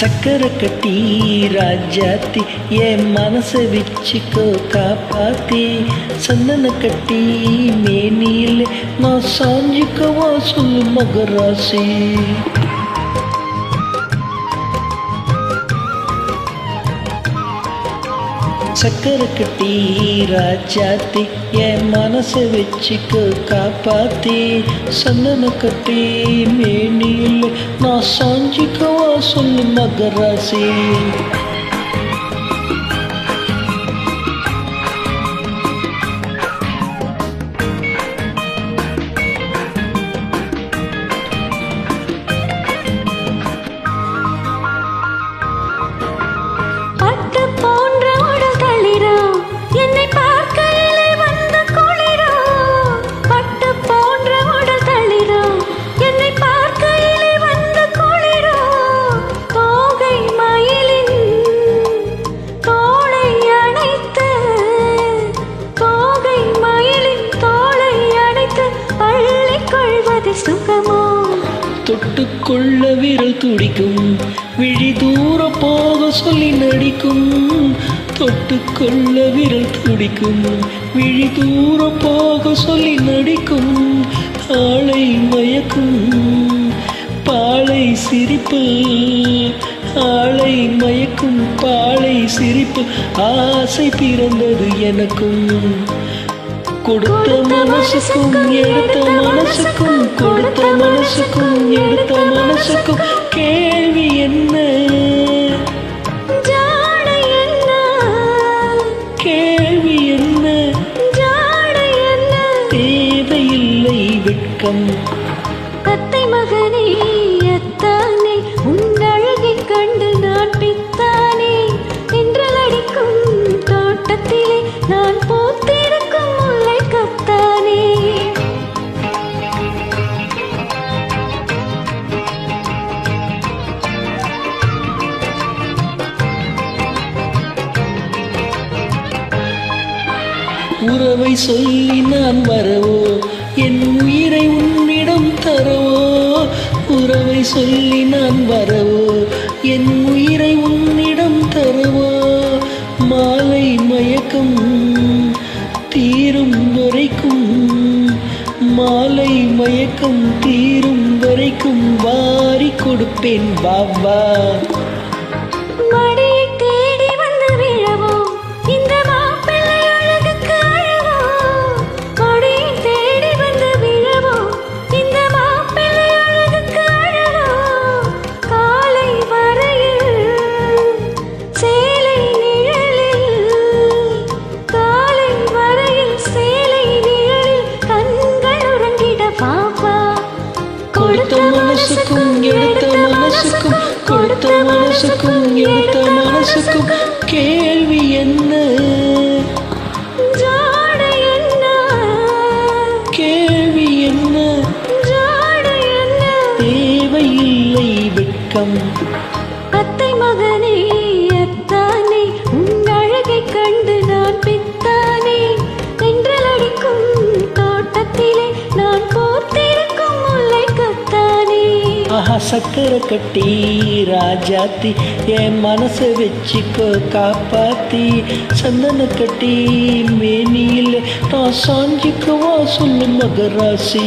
சக்கரை கட்டி ராஜாத்தி என் மனசை வச்சுக்கோ காப்பாத்தி சந்தன கட்டி மேனியில் நான் சாஞ்சிக்கவா சொல்லு மகராசி சக்கரை கட்டி ராஜாத்தி என் மனசை வச்சுக்கோ காப்பாத்தி சந்தன கட்டி மேனியில் நான் சாஞ்சிக்கவா சொல்லு மகராசி தொட்டுக்கொள்ள விரல் துடிக்கும் விழி தூர போக சொல்லி நடிக்கும் தொட்டுக்கொள்ள விரல் துடிக்கும் விழி தூர போக சொல்லி நடிக்கும் ஆளை மயக்கும் பாலை சிரிப்பு ஆளை மயக்கும் பாலை சிரிப்பு ஆசை பிறந்தது எனக்கும் கொடுத்த மனசுக்கும் எடுத்த மனசுக்கும் கொடுத்த மனசுக்கும் எடுத்த மனசுக்கும் கேள்வி என்ன கேள்வி என்ன தேவையில்லை வெட்கம் அத்தை மகனே அத்தானே உன்னழகை கண்டு நான் பித்தானே என்றல் அடிக்கும் தோட்டத்திலே நான் போத்திருக்கும் முல்லை கத்தானே உறவை சொல்லி நான் வரவோ என் உயிரை உன்னிடம் தரவோ உறவை சொல்லி நான் வரவோ என் உயிரை உன்னிடம் தரவோ மாலை மயக்கம் தீரும் வரைக்கும் மாலை மயக்கம் தீரும் வரைக்கும் வாரி கொடுப்பேன் பாபா கொடுத்த மனசுக்கும் எடுத்த மனசுக்கும் கொடுத்த மனசுக்கும் எடுத்த மனசுக்கும் கேள்வி என்ன கேள்வி என்ன தேவையில்லை வெட்கம் அத்தை மகனே அத்தானே உன் அழகை கண்டு நான் பித்தானே என்றல் அடிக்கும் தோட்டத்திலே நான் போத்திருக்கும் முல்லை கத்தானே ஆஹா சக்கரை கட்டி ராஜாத்தி என் மனசை வச்சுக்கோ காப்பாத்தி சந்தன கட்டி மேனியில் நான் சாஞ்சிக்கவா சொல்லு மகராசி